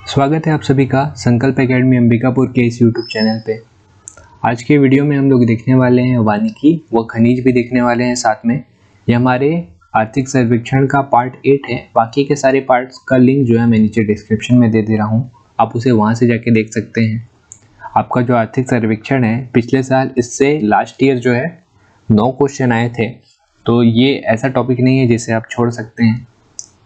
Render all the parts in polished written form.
स्वागत है आप सभी का संकल्प एकेडमी अंबिकापुर के इस यूट्यूब चैनल पे। आज के वीडियो में हम लोग देखने वाले हैं वानिकी व खनिज भी देखने वाले हैं साथ में। ये हमारे आर्थिक सर्वेक्षण का पार्ट 8 है। बाकी के सारे पार्ट्स का लिंक जो है मैं नीचे डिस्क्रिप्शन में दे रहा हूँ, आप उसे वहाँ से जाके देख सकते हैं। आपका जो आर्थिक सर्वेक्षण है पिछले साल इससे लास्ट ईयर जो है 9 क्वेश्चन आए थे, तो ये ऐसा टॉपिक नहीं है जिसे आप छोड़ सकते हैं।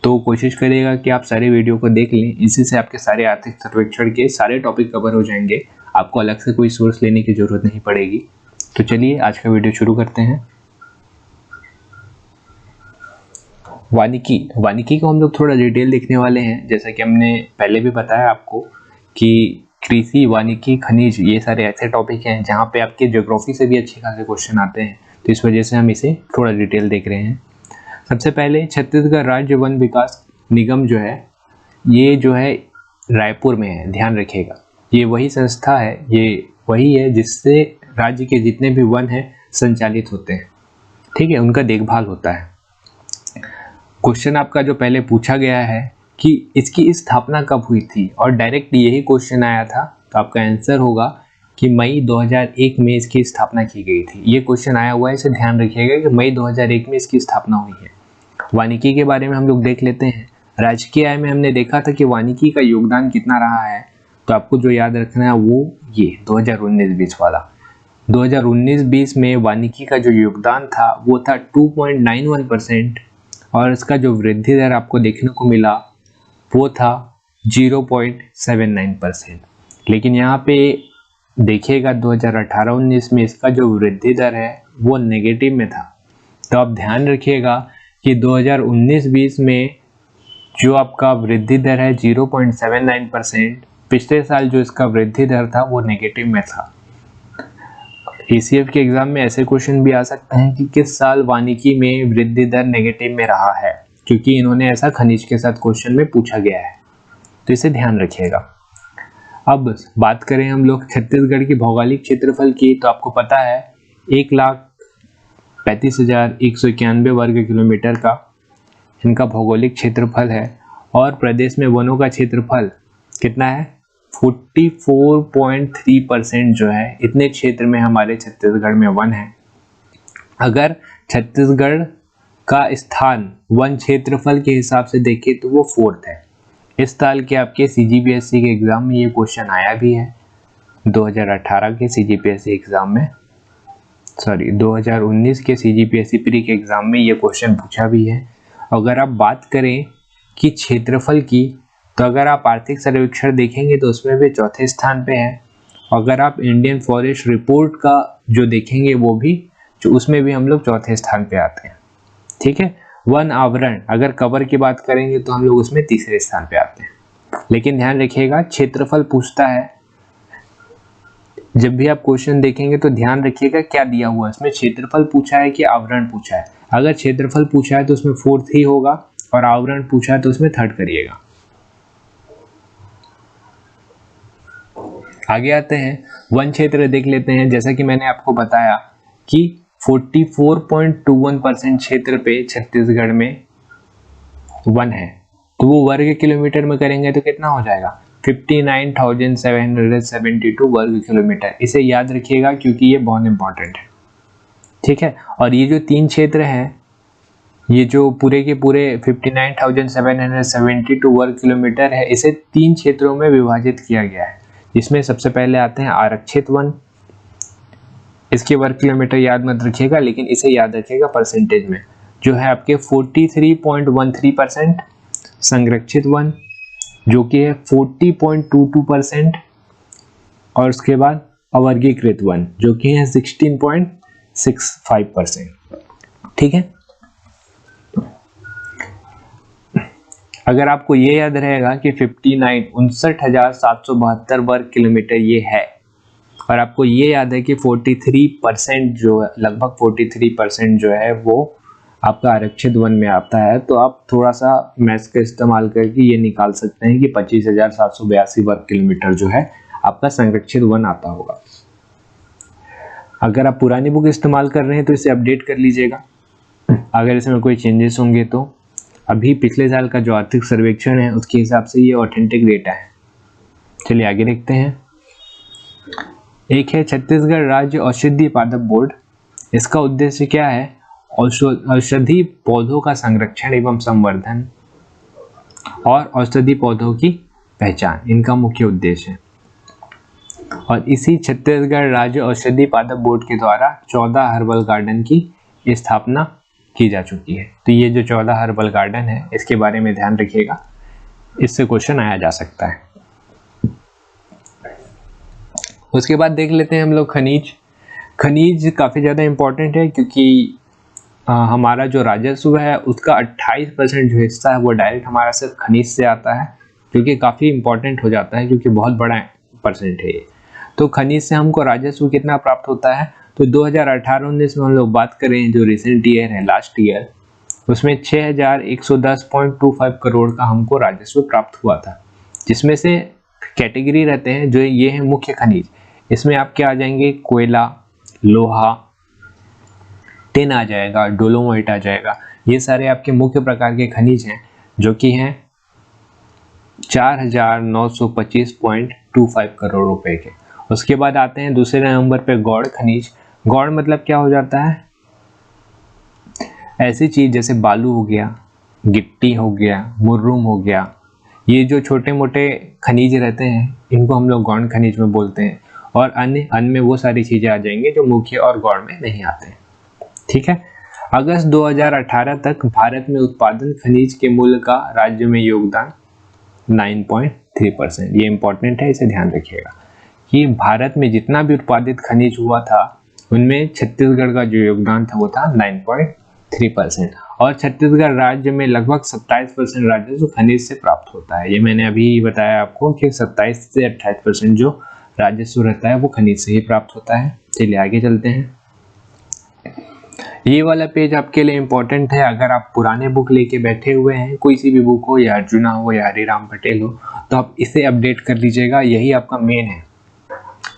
तो कोशिश करिएगा कि आप सारे वीडियो को देख लें, इसी से आपके सारे आर्थिक सर्वेक्षण के सारे टॉपिक कवर हो जाएंगे। आपको अलग से कोई सोर्स लेने की जरूरत नहीं पड़ेगी। तो चलिए आज का वीडियो शुरू करते हैं। वानिकी को हम लोग थोड़ा डिटेल देखने वाले हैं। जैसा कि हमने पहले भी बताया आपको कि कृषि, वानिकी, खनिज ये सारे ऐसे टॉपिक हैं जहाँ पे आपके ज्योग्राफी से भी अच्छे खासे क्वेश्चन आते हैं, तो इस वजह से हम इसे थोड़ा डिटेल देख रहे हैं। सबसे पहले छत्तीसगढ़ राज्य वन विकास निगम जो है, ये जो है रायपुर में है, ध्यान रखिएगा। ये वही संस्था है, ये वही है जिससे राज्य के जितने भी वन हैं संचालित होते हैं, ठीक है, उनका देखभाल होता है। क्वेश्चन आपका जो पहले पूछा गया है कि इसकी स्थापना कब हुई थी, और डायरेक्ट यही क्वेश्चन आया था, तो आपका आंसर होगा कि मई 2001 में इसकी स्थापना की गई थी। ये क्वेश्चन आया हुआ है, इसे ध्यान रखिएगा कि मई 2001 में इसकी स्थापना हुई है। वानिकी के बारे में हम लोग देख लेते हैं। राजकीय आय में हमने देखा था कि वानिकी का योगदान कितना रहा है, तो आपको जो याद रखना है वो ये 2019-20 वाला। 2019-20 में वानिकी का जो योगदान था वो था 2.91%, और इसका जो वृद्धि दर आपको देखने को मिला वो था 0.79%। लेकिन यहाँ पे देखिएगा 2018-19 में इसका जो वृद्धि दर है वो नेगेटिव में था। तो आप ध्यान रखिएगा कि 2019-20 में जो आपका वृद्धि दर है 0.79%, पिछले साल जो इसका वृद्धि दर था वो नेगेटिव में था। ACF के एग्जाम में ऐसे क्वेश्चन भी आ सकते हैं कि किस साल वानिकी में वृद्धि दर नेगेटिव में रहा है, क्योंकि इन्होंने ऐसा खनिज के साथ क्वेश्चन में पूछा गया है, तो इसे ध्यान रखिएगा। अब बात करें हम लोग छत्तीसगढ़ की भौगोलिक क्षेत्रफल की, तो आपको पता है 1,35,191 वर्ग किलोमीटर का इनका भौगोलिक क्षेत्रफल है, और प्रदेश में वनों का क्षेत्रफल कितना है 44.3% जो है, इतने क्षेत्र में हमारे छत्तीसगढ़ में वन है। अगर छत्तीसगढ़ का स्थान वन क्षेत्रफल के हिसाब से देखें तो वो 4th है। इस साल के आपके CGPSC के एग्जाम में ये क्वेश्चन आया भी है, 2018 के CGPSC एग्जाम में, 2019 के CGPSC प्री के एग्जाम में ये क्वेश्चन पूछा भी है। अगर आप बात करें कि क्षेत्रफल की, तो अगर आप आर्थिक सर्वेक्षण देखेंगे तो उसमें भी 4थे स्थान पे है। अगर आप इंडियन फॉरेस्ट रिपोर्ट का जो देखेंगे वो भी, जो उसमें भी हम लोग 4थे स्थान पे आते हैं, ठीक है। वन आवरण अगर कवर की बात करेंगे तो हम लोग उसमें 3रे स्थान पे आते हैं। लेकिन ध्यान रखिएगा क्षेत्रफल पूछता है, जब भी आप क्वेश्चन देखेंगे तो ध्यान रखिएगा क्या दिया हुआ है, इसमें क्षेत्रफल पूछा है कि आवरण पूछा है। अगर क्षेत्रफल पूछा है तो उसमें 4th ही होगा, और आवरण पूछा है तो उसमें 3rd करिएगा। आगे आते हैं, वन क्षेत्र देख लेते हैं। जैसा कि मैंने आपको बताया कि 44.21% क्षेत्र पे छत्तीसगढ़ में वन है, तो वो वर्ग किलोमीटर में करेंगे तो कितना हो जाएगा 59,772 वर्ग किलोमीटर। इसे याद रखिएगा क्योंकि ये बहुत इंपॉर्टेंट है, ठीक है। और ये जो 3 क्षेत्र हैं, ये जो पूरे के पूरे 59,772 वर्ग किलोमीटर है, इसे 3 क्षेत्रों में विभाजित किया गया है। इसमें सबसे पहले आते हैं आरक्षित वन, इसके वर्ग किलोमीटर याद मत रखिएगा, लेकिन इसे याद रखिएगा परसेंटेज में, जो है आपके 43.13%, संरक्षित वन जो कि है 40.22%, और उसके बाद अवर्गीकृत वन जो कि है 16.65%, ठीक है। अगर आपको ये याद रहेगा कि 59,772 वर्ग किलोमीटर ये है, और आपको ये याद है कि 43% जो है, लगभग 43% जो है वो आपका आरक्षित वन में आता है, तो आप थोड़ा सा मैथ्स का इस्तेमाल करके ये निकाल सकते हैं कि 25,782 वर्ग किलोमीटर जो है आपका संरक्षित वन आता होगा। अगर आप पुरानी बुक इस्तेमाल कर रहे हैं तो इसे अपडेट कर लीजिएगा, अगर इसमें कोई चेंजेस होंगे तो। अभी पिछले साल का जो आर्थिक सर्वेक्षण है उसके हिसाब से ये ऑथेंटिक डेटा है, चलिए आगे देखते हैं। एक है छत्तीसगढ़ राज्य औषधि पादप बोर्ड। इसका उद्देश्य क्या है? औषधि पौधों का संरक्षण एवं संवर्धन और औषधि पौधों की पहचान, इनका मुख्य उद्देश्य है। और इसी छत्तीसगढ़ राज्य औषधि पादप बोर्ड के द्वारा 14 हर्बल गार्डन की स्थापना की जा चुकी है। तो ये जो 14 हर्बल गार्डन है, इसके बारे में ध्यान रखिएगा, इससे क्वेश्चन आया जा सकता है। उसके बाद देख लेते हैं हम लोग खनिज। खनिज काफ़ी ज़्यादा इम्पोर्टेंट है, क्योंकि हमारा जो राजस्व है उसका 28% जो हिस्सा है वो डायरेक्ट हमारा सिर्फ खनिज से आता है, क्योंकि काफ़ी इम्पोर्टेंट हो जाता है, क्योंकि बहुत बड़ा परसेंट है ये। तो खनिज से हमको राजस्व कितना प्राप्त होता है? तो 2018-19 में हम लोग बात करें, जो रिसेंट ईयर है, लास्ट ईयर, उसमें 6110.25 करोड़ का हमको राजस्व प्राप्त हुआ था, जिसमें से कैटेगरी रहते हैं जो ये है मुख्य खनिज। इसमें आपके आ जाएंगे कोयला, लोहा, टिन आ जाएगा, डोलोमाइट आ जाएगा। ये सारे आपके मुख्य प्रकार के खनिज हैं, जो कि हैं 4925.25 करोड़ रुपए के। उसके बाद आते हैं दूसरे नंबर पे गौड़ खनिज। गौड़ मतलब क्या हो जाता है? ऐसी चीज जैसे बालू हो गया, गिट्टी हो गया, मुर्रूम हो गया, ये जो छोटे मोटे खनिज रहते हैं, इनको हम लोग गौड़ खनिज में बोलते हैं। और अन्य में वो सारी चीजें आ जाएंगे जो मुख्य और गौड़ में नहीं आते हैं। ठीक है। अगस्त 2018 तक भारत में उत्पादन खनिज के मूल्य का राज्य में योगदान 9.3%। ये इंपॉर्टेंट है, इसे ध्यान रखिएगा कि भारत में जितना भी उत्पादित खनिज हुआ था, उनमें छत्तीसगढ़ का जो योगदान था वो था 9.3%। और छत्तीसगढ़ राज्य में लगभग 27% राजस्व खनिज से प्राप्त होता है। ये मैंने अभी बताया आपको कि 27 से 28% जो राजस्व रहता है वो खनिज से ही प्राप्त होता है। चलिए आगे चलते हैं। ये वाला पेज आपके लिए इम्पोर्टेंट है। अगर आप पुराने बुक लेके बैठे हुए हैं, कोई सी भी बुक हो, या अर्जुना हो या हरिराम पटेल हो, तो आप इसे अपडेट कर लीजिएगा। यही आपका मेन है,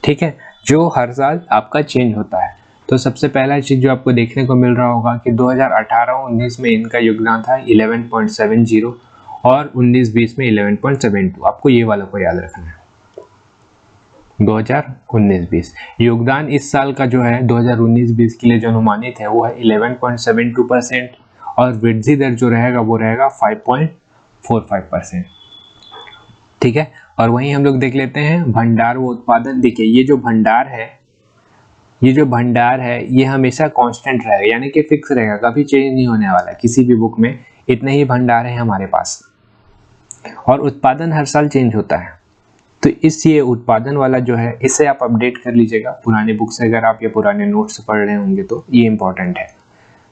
ठीक है, जो हर साल आपका चेंज होता है। तो सबसे पहला चीज जो आपको देखने को मिल रहा होगा कि 2018-19 में इनका योगदान था 11.70 और 19-20 में 11.72। आपको ये वाला को याद रखना है। 2019-20 योगदान इस साल का जो है 2019-20 के लिए जो अनुमानित है वो है 11.72% और वृद्धि दर जो रहेगा वो रहेगा 5.45%। ठीक है। और वहीं हम लोग देख लेते हैं भंडार व उत्पादन। देखिए ये जो भंडार है ये हमेशा कांस्टेंट रहेगा, यानी कि फिक्स रहेगा, कभी चेंज नहीं होने वाला। किसी भी बुक में इतने ही भंडार है हमारे पास। और उत्पादन हर साल चेंज होता है, तो इस ये उत्पादन वाला जो है इसे आप अपडेट कर लीजिएगा पुराने बुक से। अगर आप ये पुराने नोट्स पढ़ रहे होंगे तो ये इंपॉर्टेंट है।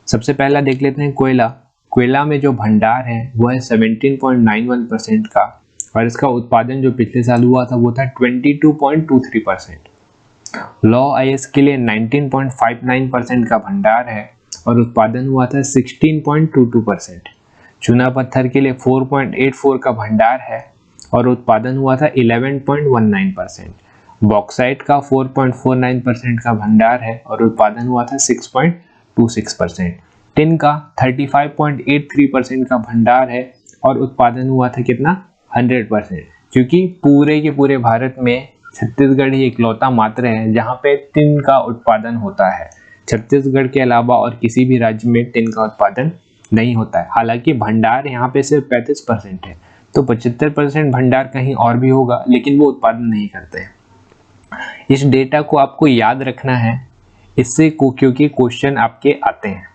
सबसे पहला देख लेते हैं कोयला। कोयला में जो भंडार है वो है 17.91% का, और इसका उत्पादन जो पिछले साल हुआ था वो था 22.23%। लौह अयस्क के लिए 19.59% का भंडार है और उत्पादन हुआ था 16.22%। चूना पत्थर के लिए 4.84 का भंडार है और उत्पादन हुआ था 11.19%। बॉक्साइट का 4.49% का भंडार है और उत्पादन हुआ था 6.26%। टिन का 35.83% का भंडार है और उत्पादन हुआ था कितना? 100%। क्योंकि पूरे के पूरे भारत में छत्तीसगढ़ ही इकलौता मात्र है जहां पे टिन का उत्पादन होता है। छत्तीसगढ़ के अलावा और किसी भी राज्य में टिन का उत्पादन नहीं होता है। हालांकि भंडार यहाँ पे सिर्फ 35% है, तो 75% भंडार कहीं और भी होगा, लेकिन वो उत्पादन नहीं करते हैं। इस डेटा को आपको याद रखना है, इससे क्योंकि क्वेश्चन आपके आते हैं।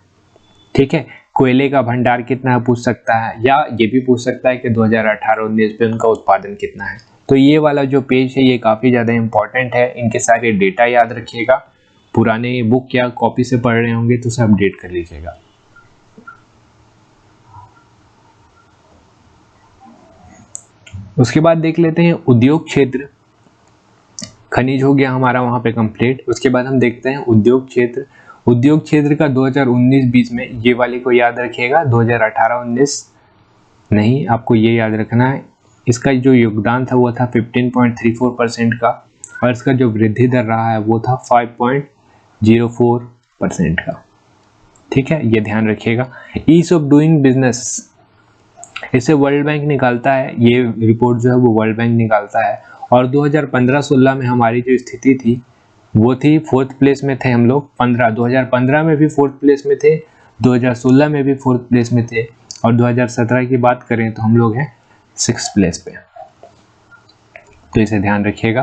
ठीक है। कोयले का भंडार कितना पूछ सकता है, या ये भी पूछ सकता है कि 2018-19 पे उनका उत्पादन कितना है। तो ये वाला जो पेज है ये काफी ज्यादा इंपॉर्टेंट है। इनके सारे डेटा याद रखिएगा। पुराने बुक या कॉपी से पढ़ रहे होंगे तो उसे अपडेट कर लीजिएगा। उसके बाद देख लेते हैं उद्योग क्षेत्र। खनिज हो गया हमारा वहां पे कंप्लीट। उसके बाद हम देखते हैं उद्योग क्षेत्र। उद्योग क्षेत्र का 2019-20 में ये वाले को याद रखिएगा, 2018-19 नहीं, आपको ये याद रखना है। इसका जो योगदान था वो था 15.34% का, और इसका जो वृद्धि दर रहा है वो था 5.04% का। ठीक है, ये ध्यान रखिएगा। ईज ऑफ डूइंग बिजनेस, इसे वर्ल्ड बैंक निकालता है। ये रिपोर्ट जो है वो वर्ल्ड बैंक निकालता है, और 2015-16 में हमारी जो स्थिति थी वो थी 4th प्लेस में थे हम लोग। 2015 में भी 4th प्लेस में थे, 2016 में भी 4th प्लेस में थे, और 2017 की बात करें तो हम लोग हैं 6th प्लेस पे। तो इसे ध्यान रखिएगा।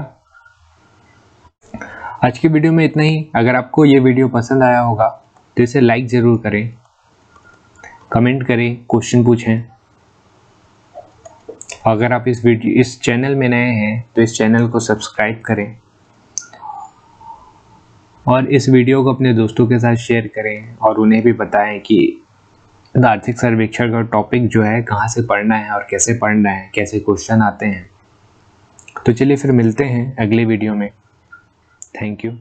आज की वीडियो में इतना ही। अगर आपको ये वीडियो पसंद आया होगा तो इसे लाइक ज़रूर करें, कमेंट करें, क्वेश्चन पूछें। अगर आप इस चैनल में नए हैं तो इस चैनल को सब्सक्राइब करें और इस वीडियो को अपने दोस्तों के साथ शेयर करें और उन्हें भी बताएं कि आर्थिक सर्वेक्षण का टॉपिक जो है कहाँ से पढ़ना है और कैसे पढ़ना है, कैसे क्वेश्चन आते हैं। तो चलिए फिर मिलते हैं अगले वीडियो में। Thank you.